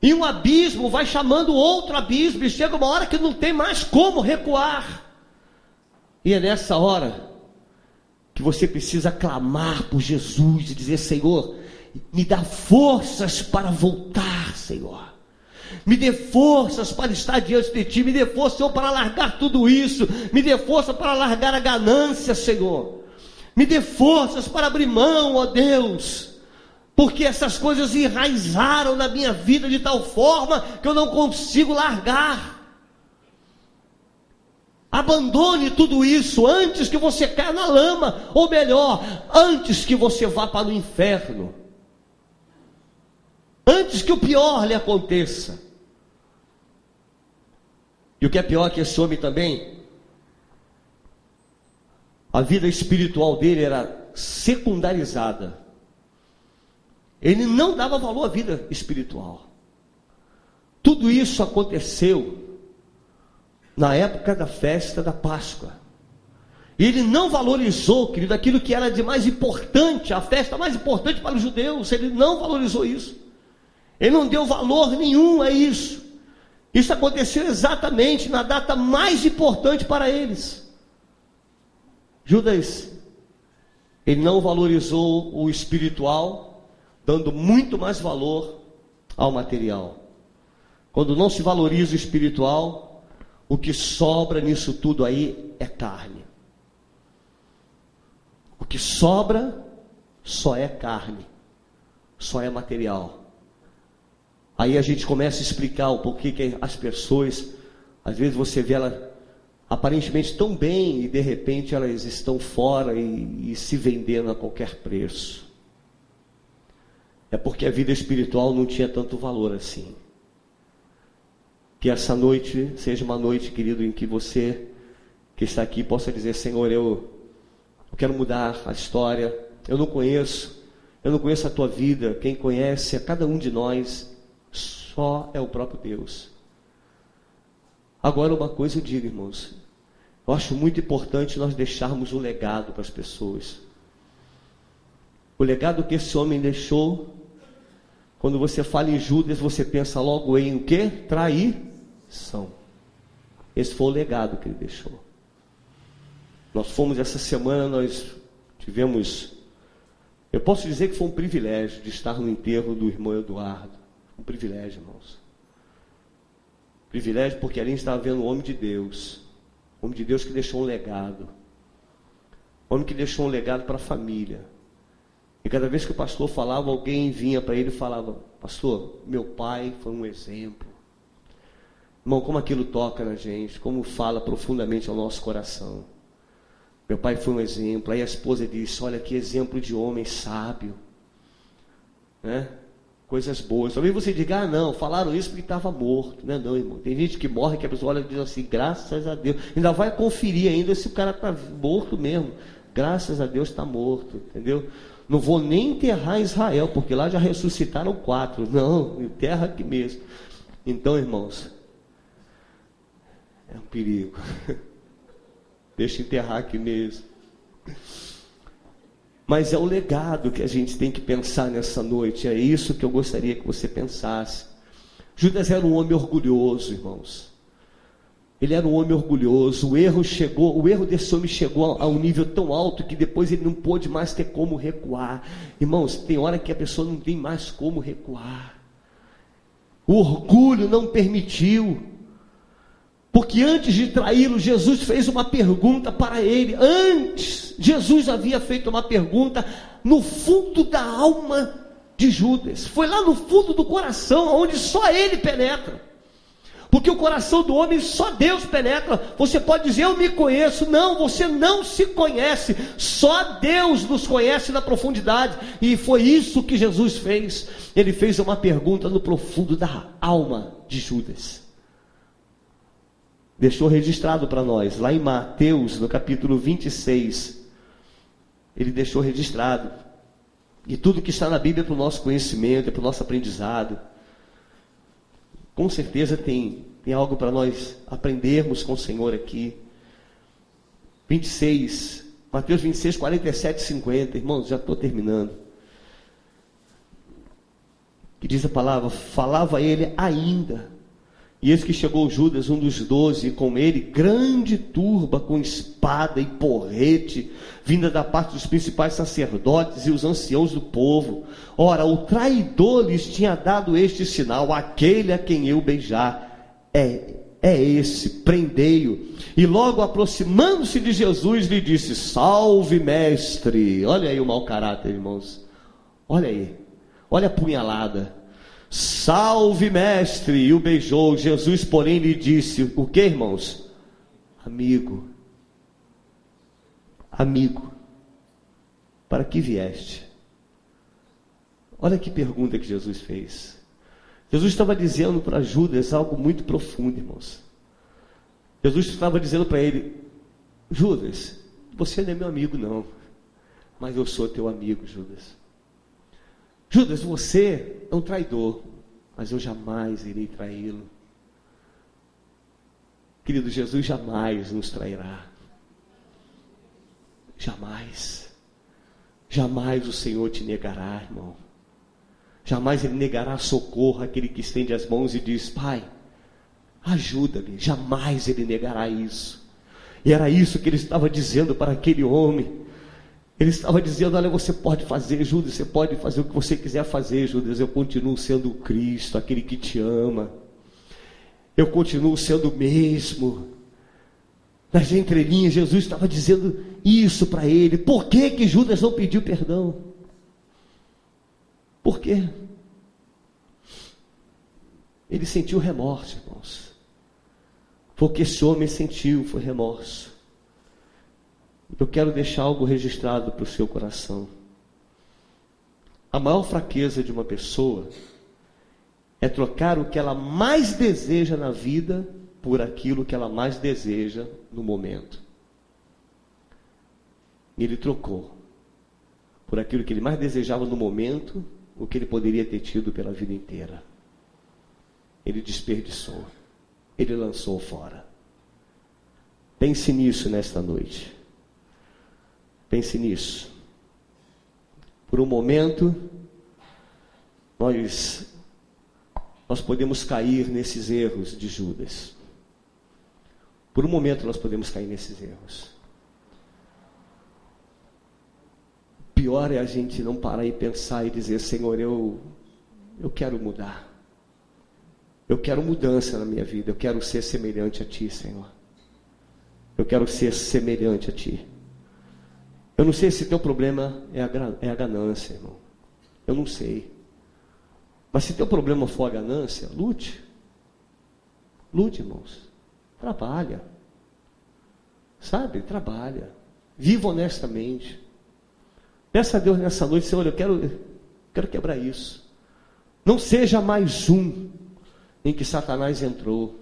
E um abismo vai chamando outro abismo, e chega uma hora que não tem mais como recuar. E é nessa hora que você precisa clamar por Jesus e dizer, Senhor, me dá forças para voltar, Senhor. Me dê forças para estar diante de Ti, me dê força, Senhor, para largar tudo isso, me dê força para largar a ganância, Senhor. Me dê forças para abrir mão, ó Deus, porque essas coisas enraizaram na minha vida de tal forma que eu não consigo largar. Abandone tudo isso antes que você caia na lama, ou melhor, antes que você vá para o inferno, antes que o pior lhe aconteça. E o que é pior é que esse homem também, a vida espiritual dele era secundarizada. Ele não dava valor à vida espiritual. Tudo isso aconteceu na época da festa da Páscoa. Ele não valorizou, querido, aquilo que era de mais importante, a festa mais importante para os judeus. Ele não valorizou isso. Ele não deu valor nenhum a isso. Isso aconteceu exatamente na data mais importante para eles. Judas, ele não valorizou o espiritual, dando muito mais valor ao material. Quando não se valoriza o espiritual, o que sobra nisso tudo aí é carne. O que sobra só é carne, só é material. Aí a gente começa a explicar o porquê que as pessoas, às vezes você vê elas aparentemente tão bem e de repente elas estão fora e se vendendo a qualquer preço. É porque a vida espiritual não tinha tanto valor assim. Que essa noite seja uma noite, querido, em que você que está aqui possa dizer: Senhor, eu quero mudar a história. Eu não conheço a tua vida. Quem conhece a cada um de nós só é o próprio Deus. Agora, uma coisa eu digo, irmãos, eu acho muito importante nós deixarmos um legado para as pessoas. O legado que esse homem deixou. Quando você fala em Judas, você pensa logo em o quê? Traição. Esse foi o legado que ele deixou. Nós fomos essa semana, nós tivemos, eu posso dizer que foi um privilégio de estar no enterro do irmão Eduardo. Um privilégio, irmãos. Privilégio porque ali estava vendo um homem de Deus. Um homem de Deus que deixou um legado. Um homem que deixou um legado para a família. E cada vez que o pastor falava, alguém vinha para ele e falava: pastor, meu pai foi um exemplo. Irmão, como aquilo toca na gente, como fala profundamente ao nosso coração. Meu pai foi um exemplo. Aí a esposa disse: olha que exemplo de homem sábio, né? Coisas boas. Talvez você diga: ah não, falaram isso porque estava morto. Não é não, irmão. Tem gente que morre que a pessoa olha e diz assim: graças a Deus. Ainda vai conferir ainda se o cara está morto mesmo. Graças a Deus está morto, entendeu? Não vou nem enterrar Israel, porque lá já ressuscitaram 4. Não, enterra aqui mesmo. Então, irmãos, é um perigo. Deixa enterrar aqui mesmo. Mas é o legado que a gente tem que pensar nessa noite. É isso que eu gostaria que você pensasse. Judas era um homem orgulhoso, irmãos. Ele era um homem orgulhoso. O erro desse homem chegou a um nível tão alto que depois ele não pôde mais ter como recuar. Irmãos, tem hora que a pessoa não tem mais como recuar. O orgulho não permitiu. Porque antes de traí-lo, Jesus fez uma pergunta para ele. Antes, Jesus havia feito uma pergunta no fundo da alma de Judas. Foi lá no fundo do coração, onde só ele penetra. Porque o coração do homem só Deus penetra. Você pode dizer: eu me conheço. Não, você não se conhece. Só Deus nos conhece na profundidade. E foi isso que Jesus fez. Ele fez uma pergunta no profundo da alma de Judas. Deixou registrado para nós, lá em Mateus, no capítulo 26, ele deixou registrado, e tudo que está na Bíblia é para o nosso conhecimento, é para o nosso aprendizado. Com certeza tem algo para nós aprendermos com o Senhor aqui. 26, Mateus 26, 47 e 50, irmãos, já estou terminando. Que diz a palavra: falava ele ainda, e eis que chegou Judas, um dos 12, e com ele grande turba com espada e porrete, vinda da parte dos principais sacerdotes e os anciãos do povo. Ora, o traidor lhes tinha dado este sinal: aquele a quem eu beijar é esse, prendei-o. E logo aproximando-se de Jesus, lhe disse: salve, mestre. Olha aí o mau caráter, irmãos. Olha aí, olha a punhalada. Salve, mestre, e o beijou. Jesus, porém, lhe disse: o que, irmãos? amigo, amigo, para que vieste? Olha que pergunta que Jesus fez. Jesus estava dizendo para Judas algo muito profundo, irmãos. Jesus estava dizendo para ele: Judas, você não é meu amigo não, mas eu sou teu amigo, Judas. Judas, você é um traidor, mas eu jamais irei traí-lo. Querido, Jesus jamais nos trairá. Jamais. Jamais o Senhor te negará, irmão. Jamais Ele negará socorro àquele que estende as mãos e diz: Pai, ajuda-me. Jamais Ele negará isso. E era isso que Ele estava dizendo para aquele homem. Ele estava dizendo: olha, você pode fazer, Judas, você pode fazer o que você quiser fazer, Judas. Eu continuo sendo o Cristo, aquele que te ama. Eu continuo sendo o mesmo. Nas entrelinhas, Jesus estava dizendo isso para ele. Por que Judas não pediu perdão? Por quê? Ele sentiu remorso, irmãos. Foi o que esse homem sentiu, foi remorso. Eu quero deixar algo registrado para o seu coração. A maior fraqueza de uma pessoa é trocar o que ela mais deseja na vida por aquilo que ela mais deseja no momento. Ele trocou por aquilo que ele mais desejava no momento, o que ele poderia ter tido pela vida inteira. Ele desperdiçou, ele lançou fora. Pense nisso nesta noite. Pense nisso. Por um momento, nós podemos cair nesses erros de Judas. Por um momento nós podemos cair nesses erros. O pior é a gente não parar e pensar e dizer: Senhor, eu quero mudar. Eu quero mudança na minha vida. Eu quero ser semelhante a Ti, Senhor. Eu quero ser semelhante a Ti. Eu não sei se teu problema é a ganância, irmão. Eu não sei. Mas se teu problema for a ganância, lute. Lute, irmãos. Trabalha. Sabe? Trabalha. Viva honestamente. Peça a Deus nessa noite: Senhor, eu quero quebrar isso. Não seja mais um em que Satanás entrou.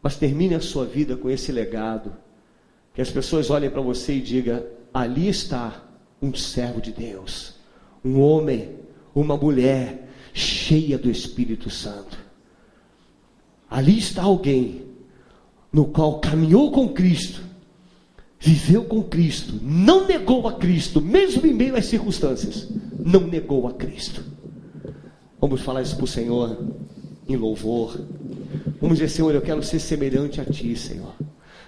Mas termine a sua vida com esse legado. Que as pessoas olhem para você e digam: ali está um servo de Deus. Um homem, uma mulher cheia do Espírito Santo. Ali está alguém no qual caminhou com Cristo, viveu com Cristo, não negou a Cristo, mesmo em meio às circunstâncias, não negou a Cristo. Vamos falar isso para o Senhor em louvor. Vamos dizer: Senhor, eu quero ser semelhante a Ti, Senhor.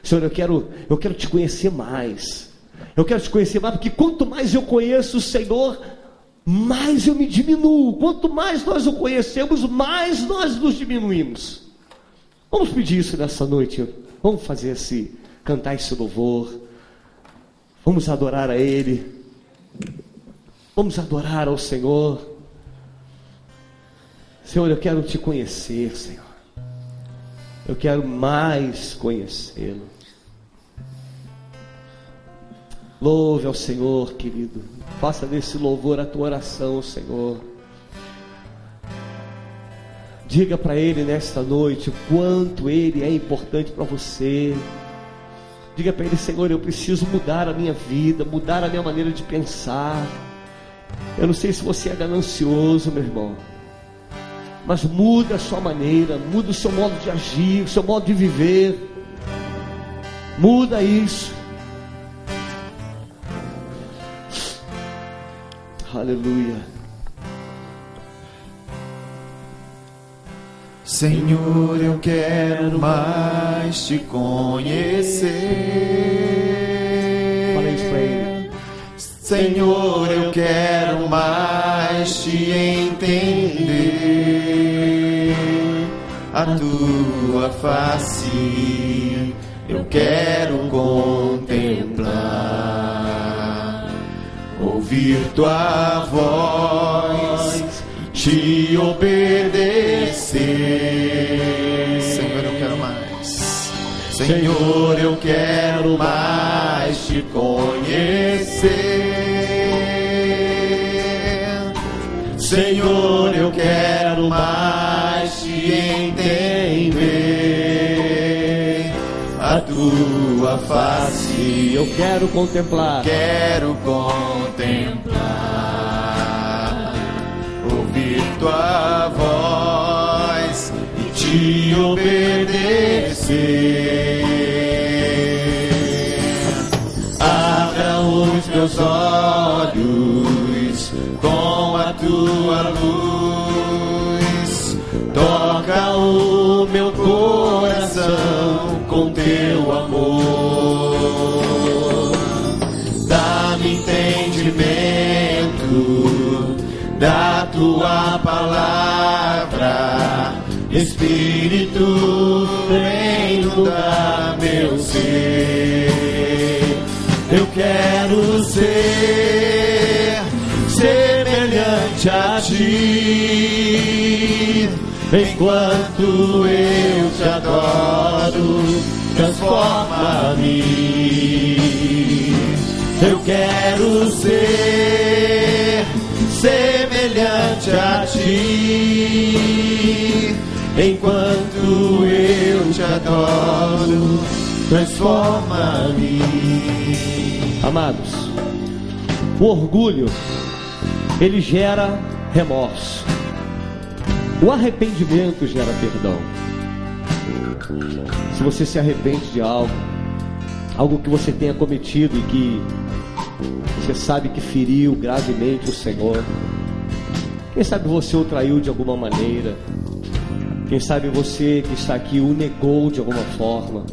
Senhor, eu quero Te conhecer mais. Eu quero Te conhecer mais, porque quanto mais eu conheço o Senhor, mais eu me diminuo. Quanto mais nós o conhecemos, mais nós nos diminuímos. Vamos pedir isso nessa noite. Vamos cantar esse louvor. Vamos adorar a Ele. Vamos adorar ao Senhor. Senhor, eu quero Te conhecer, Senhor. Eu quero mais conhecê-lo. Louve ao Senhor, querido. Faça desse louvor a tua oração, Senhor. Diga para Ele nesta noite o quanto Ele é importante para você. Diga para Ele: Senhor, eu preciso mudar a minha vida, mudar a minha maneira de pensar. Eu não sei se você é ganancioso, meu irmão, mas muda a sua maneira, muda o seu modo de agir, o seu modo de viver. Muda isso. Aleluia. Senhor, eu quero mais Te conhecer. Fala isso pra Ele. Senhor, eu quero mais Te entender. A Tua face eu quero contemplar, ouvir Tua voz, Te obedecer. Senhor, eu quero mais. Senhor, eu quero mais te conhecer. Senhor, eu quero mais te entender. A tua face eu quero contemplar. Quero contemplar, ouvir tua voz e te obedecer. Abra os meus olhos com a tua luz, toca o meu coração com teu amor. Dá-me entendimento da tua palavra, Espírito, vem inundar meu ser. Eu quero ser semelhante a ti. Enquanto eu te adoro, transforma-me. Eu quero ser semelhante a ti. Enquanto eu te adoro, transforma-me. Amados, o orgulho, ele gera remorso. O arrependimento gera perdão. Se você se arrepende de algo que você tenha cometido e que você sabe que feriu gravemente o Senhor, quem sabe você o traiu de alguma maneira, quem sabe você que está aqui o negou de alguma forma,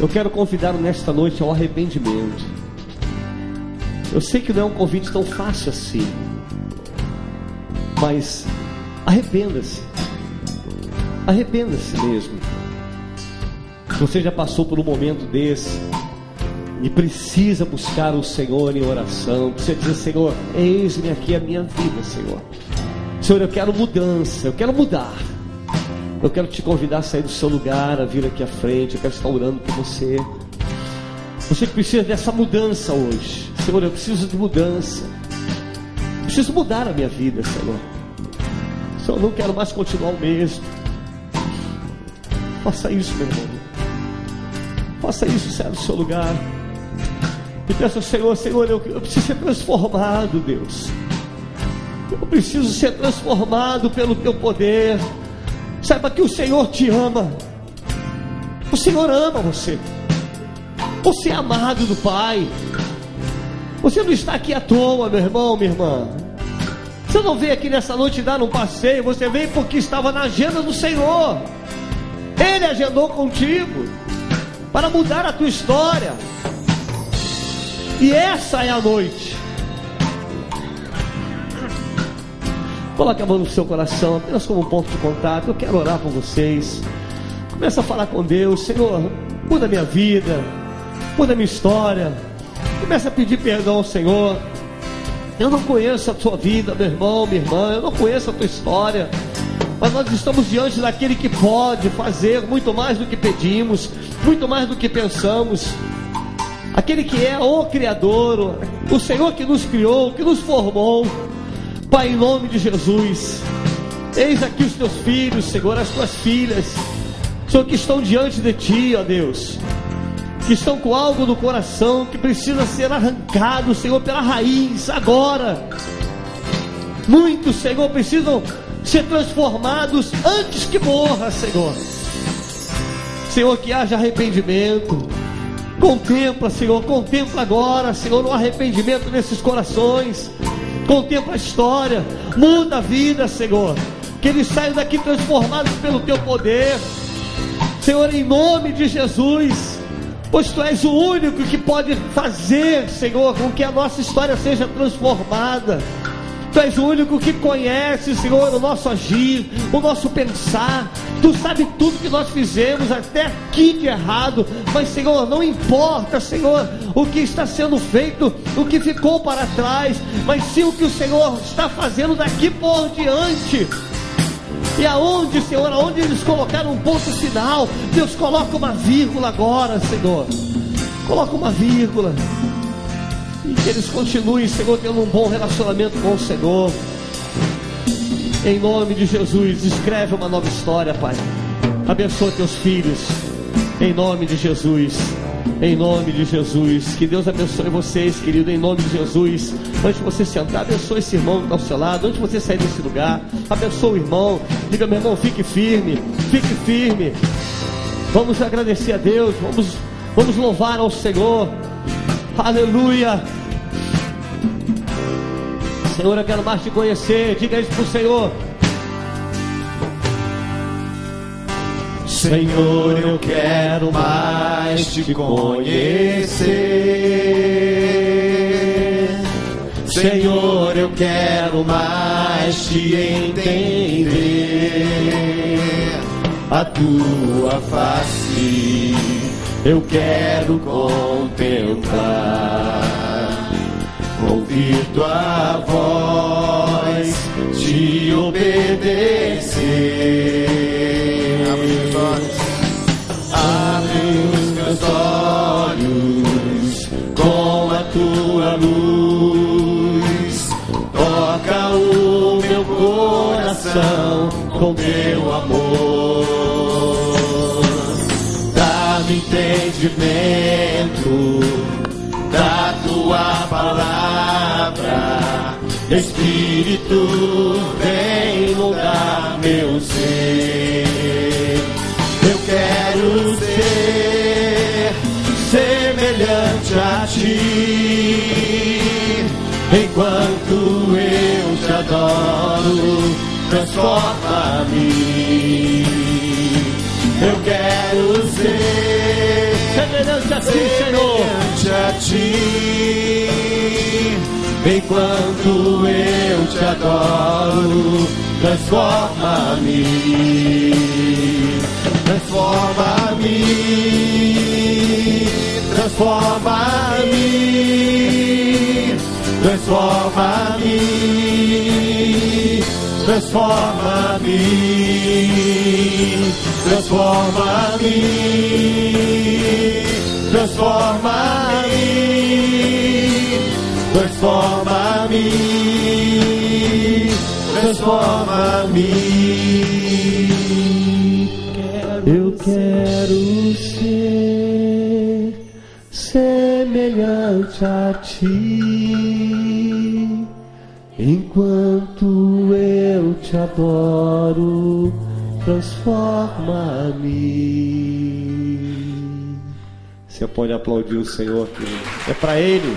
eu quero convidá-lo nesta noite ao arrependimento. Eu sei que não é um convite tão fácil assim, mas arrependa-se. Arrependa-se mesmo. Se você já passou por um momento desse e precisa buscar o Senhor em oração, precisa dizer: Senhor, eis-me aqui a minha vida, Senhor. Senhor, eu quero mudança, eu quero mudar. Eu quero te convidar a sair do seu lugar, a vir aqui à frente. Eu quero estar orando por você. Você que precisa dessa mudança hoje. Senhor, eu preciso de mudança. Preciso mudar a minha vida, Senhor. Senhor, eu não quero mais continuar o mesmo. Faça isso, meu irmão. Faça isso, saia do seu lugar. E peça ao Senhor: Senhor, eu preciso ser transformado, Deus. Eu preciso ser transformado pelo teu poder. Saiba que o Senhor te ama. O Senhor ama você. Você é amado do Pai. Você não está aqui à toa, meu irmão, minha irmã. Você não veio aqui nessa noite dar um passeio. Você veio porque estava na agenda do Senhor. Ele agendou contigo para mudar a tua história. E essa é a noite. Coloque a mão no seu coração, apenas como um ponto de contato. Eu quero orar por vocês. Começa a falar com Deus: Senhor, muda a minha vida, muda a minha história. Começa a pedir perdão ao Senhor. Eu não conheço a tua vida, meu irmão, minha irmã. Eu não conheço a tua história, mas nós estamos diante daquele que pode fazer muito mais do que pedimos, muito mais do que pensamos. Aquele que é o Criador, o Senhor que nos criou, que nos formou. Pai, em nome de Jesus, eis aqui os teus filhos, Senhor, as tuas filhas, Senhor, que estão diante de ti, ó Deus, que estão com algo no coração que precisa ser arrancado, Senhor, pela raiz, agora. Muitos, Senhor, precisam ser transformados antes que morra, Senhor. Senhor, que haja arrependimento. Contempla, Senhor, contempla agora, Senhor, o arrependimento nesses corações. Contempla a história, muda a vida, Senhor. Que eles saiam daqui transformados pelo teu poder, Senhor, em nome de Jesus. Pois tu és o único que pode fazer, Senhor, com que a nossa história seja transformada. Tu és o único que conhece, Senhor, o nosso agir, o nosso pensar. Tu sabe tudo que nós fizemos até aqui de errado. Mas, Senhor, não importa, Senhor, o que está sendo feito, o que ficou para trás, mas sim o que o Senhor está fazendo daqui por diante. E aonde, Senhor, aonde eles colocaram um ponto final, Deus, coloca uma vírgula agora, Senhor. Coloca uma vírgula. E que eles continuem, Senhor, tendo um bom relacionamento com o Senhor. Em nome de Jesus, escreve uma nova história, Pai. Abençoa teus filhos. Em nome de Jesus. Em nome de Jesus. Que Deus abençoe vocês, querido. Em nome de Jesus. Antes de você sentar, abençoe esse irmão que está ao seu lado. Antes de você sair desse lugar, abençoe o irmão. Diga, meu irmão, fique firme. Fique firme. Vamos agradecer a Deus. Vamos louvar ao Senhor. Aleluia. Senhor, eu quero mais te conhecer. Diga isso para o Senhor. Senhor, eu quero mais te conhecer. Senhor, eu quero mais te entender. A tua face eu quero contemplar, ouvir tua voz, te obedecer. Abre os meus olhos com a tua luz, toca o meu coração com teu amor, dá-me entendimento da tua palavra, Espírito vem inundar meu ser. Eu quero ser semelhante a ti, enquanto eu te adoro, transforma-me. Eu quero ser semelhante a ti, Senhor. Semelhante a ti, enquanto eu te adoro, transforma-me. Transforma-me, transforma-me, transforma-me, transforma-me, transforma-me, transforma-me, transforma-me, transforma-me. Eu quero ser semelhante a ti, enquanto eu te adoro, transforma-me. Você pode aplaudir o Senhor, querido. É para Ele.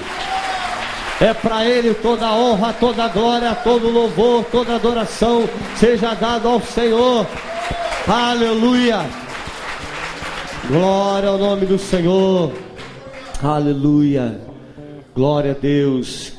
É para Ele toda a honra, toda a glória, todo louvor, toda adoração seja dado ao Senhor. Aleluia. Glória ao nome do Senhor. Aleluia. Glória a Deus.